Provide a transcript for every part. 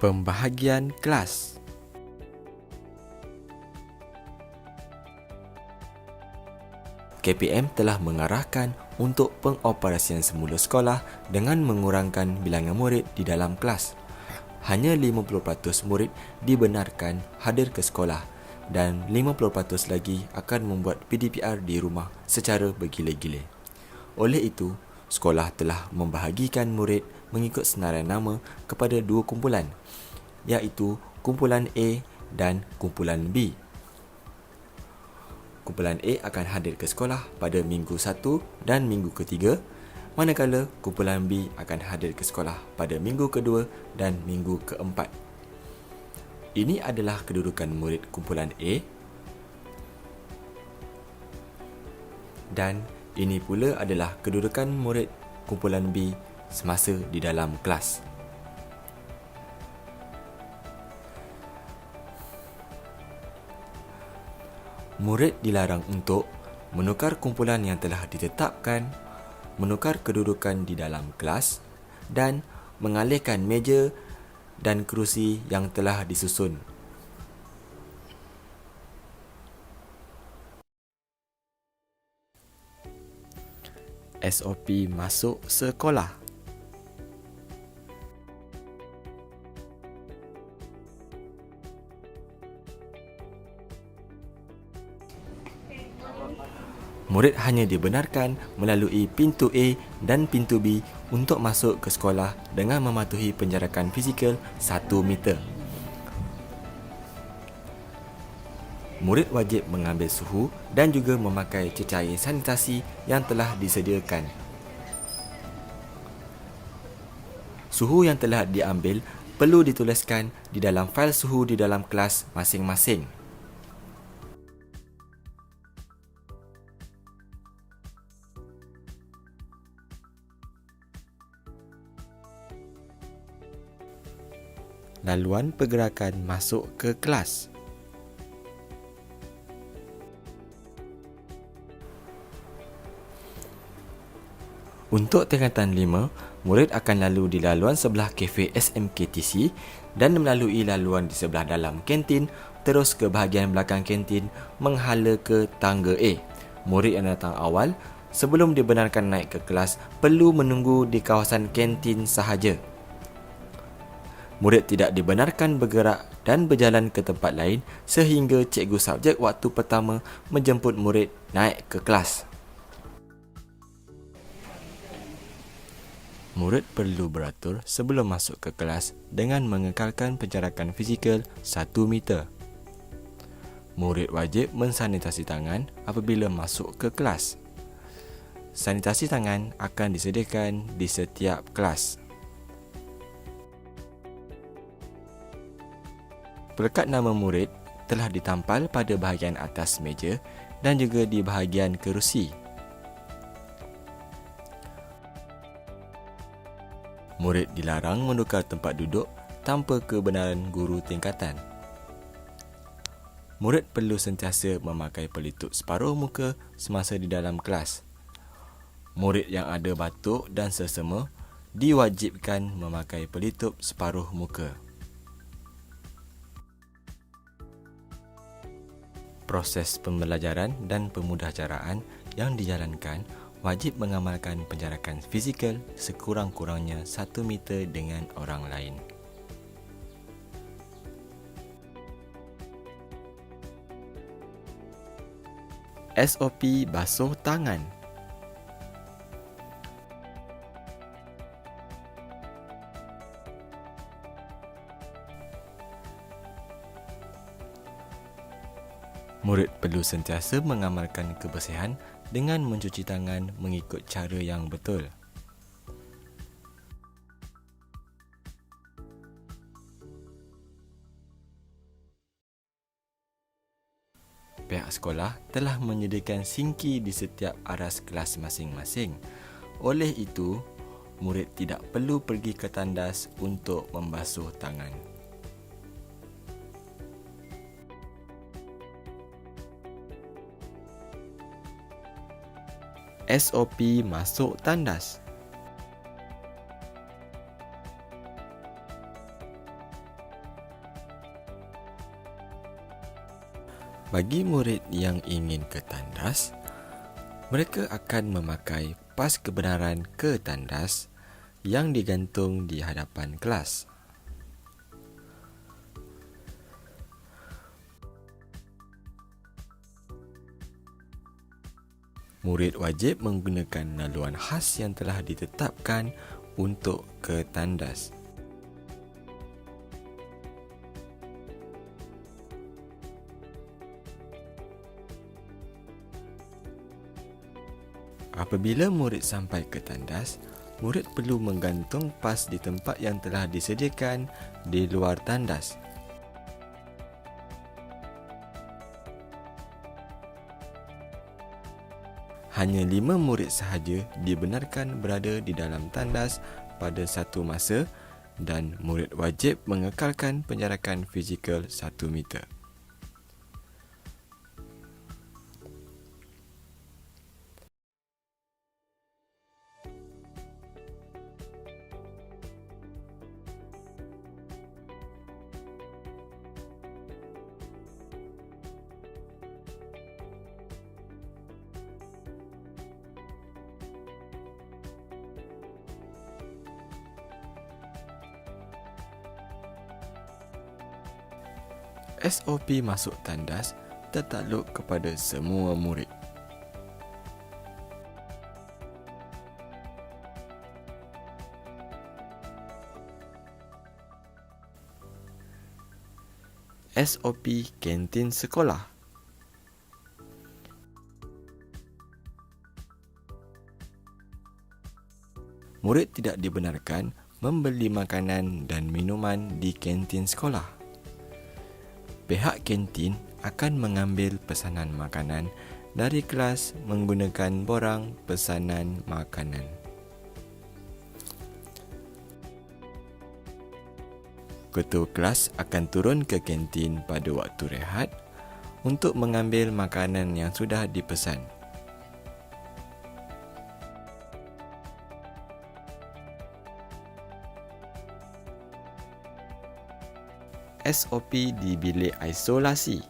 Pembahagian kelas. KPM telah mengarahkan untuk pengoperasian semula sekolah dengan mengurangkan bilangan murid di dalam kelas. Hanya 50% murid dibenarkan hadir ke sekolah dan 50% lagi akan membuat PDPR di rumah secara bergila-gila. Oleh itu, sekolah telah membahagikan murid mengikut senarai nama kepada dua kumpulan, iaitu kumpulan A dan kumpulan B. Kumpulan A akan hadir ke sekolah pada minggu 1 dan minggu ketiga, manakala kumpulan B akan hadir ke sekolah pada minggu kedua dan minggu keempat. Ini adalah kedudukan murid kumpulan A dan ini pula adalah kedudukan murid kumpulan B semasa di dalam kelas. Murid dilarang untuk menukar kumpulan yang telah ditetapkan, menukar kedudukan di dalam kelas dan mengalihkan meja dan kerusi yang telah disusun. SOP masuk sekolah. Murid hanya dibenarkan melalui pintu A dan pintu B untuk masuk ke sekolah dengan mematuhi penjarakan fizikal 1 meter. Murid wajib mengambil suhu dan juga memakai cecair sanitasi yang telah disediakan. Suhu yang telah diambil perlu dituliskan di dalam fail suhu di dalam kelas masing-masing. Laluan pergerakan masuk ke kelas. Untuk tingkatan 5, murid akan lalu di laluan sebelah kafe SMKTC dan melalui laluan di sebelah dalam kantin terus ke bahagian belakang kantin menghala ke tangga A. Murid yang datang awal sebelum dibenarkan naik ke kelas perlu menunggu di kawasan kantin sahaja. Murid tidak dibenarkan bergerak dan berjalan ke tempat lain sehingga cikgu subjek waktu pertama menjemput murid naik ke kelas. Murid perlu beratur sebelum masuk ke kelas dengan mengekalkan penjarakan fizikal 1 meter. Murid wajib mensanitasi tangan apabila masuk ke kelas. Sanitasi tangan akan disediakan di setiap kelas. Pelekat nama murid telah ditampal pada bahagian atas meja dan juga di bahagian kerusi. Murid dilarang menukar tempat duduk tanpa kebenaran guru tingkatan. Murid perlu sentiasa memakai pelitup separuh muka semasa di dalam kelas. Murid yang ada batuk dan selsema diwajibkan memakai pelitup separuh muka. Proses pembelajaran dan pemudahcaraan yang dijalankan wajib mengamalkan penjarakan fizikal sekurang-kurangnya 1 meter dengan orang lain. SOP basuh tangan. Murid perlu sentiasa mengamalkan kebersihan dengan mencuci tangan mengikut cara yang betul. Pihak sekolah telah menyediakan sinki di setiap aras kelas masing-masing. Oleh itu, murid tidak perlu pergi ke tandas untuk membasuh tangan. SOP masuk tandas. Bagi murid yang ingin ke tandas, mereka akan memakai pas kebenaran ke tandas yang digantung di hadapan kelas. Murid wajib menggunakan laluan khas yang telah ditetapkan untuk ke tandas. Apabila murid sampai ke tandas, murid perlu menggantung pas di tempat yang telah disediakan di luar tandas. Hanya 5 murid sahaja dibenarkan berada di dalam tandas pada satu masa dan murid wajib mengekalkan penjarakan fizikal 1 meter. SOP masuk tandas tertakluk kepada semua murid. SOP kantin sekolah. Murid tidak dibenarkan membeli makanan dan minuman di kantin sekolah. Pihak kantin akan mengambil pesanan makanan dari kelas menggunakan borang pesanan makanan. Ketua kelas akan turun ke kantin pada waktu rehat untuk mengambil makanan yang sudah dipesan. SOP di bilik isolasi.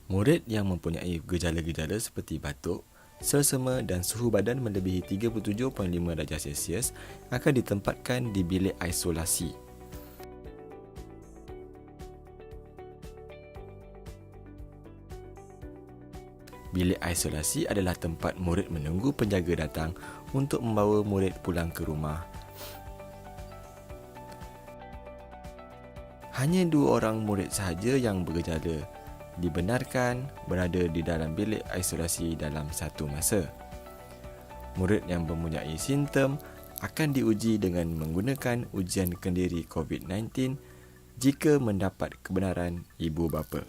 Murid yang mempunyai gejala-gejala seperti batuk, selsema dan suhu badan melebihi 37.5 darjah Celsius akan ditempatkan di bilik isolasi. Bilik isolasi adalah tempat murid menunggu penjaga datang untuk membawa murid pulang ke rumah. Hanya 2 orang murid sahaja yang bergejala dibenarkan berada di dalam bilik isolasi dalam satu masa. Murid yang mempunyai simptom akan diuji dengan menggunakan ujian kendiri COVID-19 jika mendapat kebenaran ibu bapa.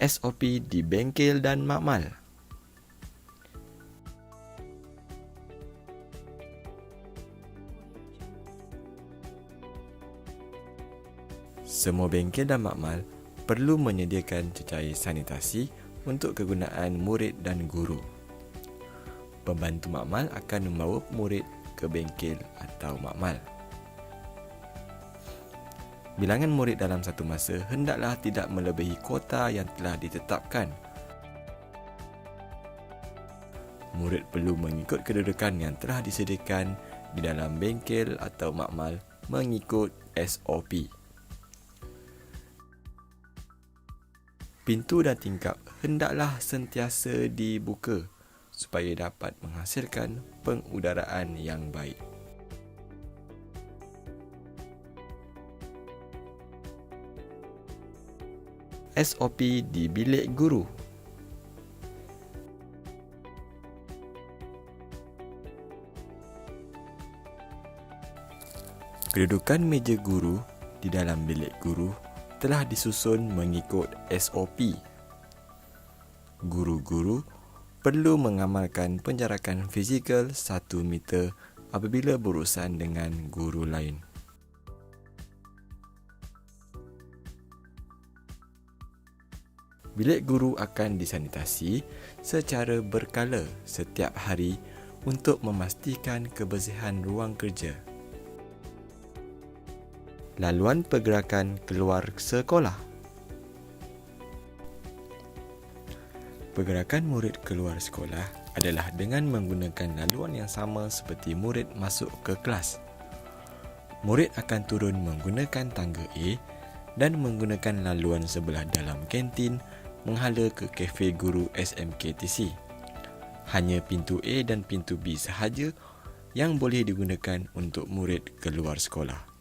SOP di bengkel dan makmal. Semua bengkel dan makmal perlu menyediakan cecair sanitasi untuk kegunaan murid dan guru. Pembantu makmal akan membawa murid ke bengkel atau makmal. Bilangan murid dalam satu masa hendaklah tidak melebihi kuota yang telah ditetapkan. Murid perlu mengikut kedudukan yang telah disediakan di dalam bengkel atau makmal mengikut SOP. Pintu dan tingkap hendaklah sentiasa dibuka supaya dapat menghasilkan pengudaraan yang baik. SOP di bilik guru. Kedudukan meja guru di dalam bilik guru telah disusun mengikut SOP. Guru-guru perlu mengamalkan penjarakan fizikal 1 meter apabila berurusan dengan guru lain. Bilik guru akan disanitasi secara berkala setiap hari untuk memastikan kebersihan ruang kerja. Laluan pergerakan keluar sekolah. Pergerakan murid keluar sekolah adalah dengan menggunakan laluan yang sama seperti murid masuk ke kelas. Murid akan turun menggunakan tangga A dan menggunakan laluan sebelah dalam kantin menghala ke kafe guru SMKTC. Hanya pintu A dan pintu B sahaja yang boleh digunakan untuk murid keluar sekolah.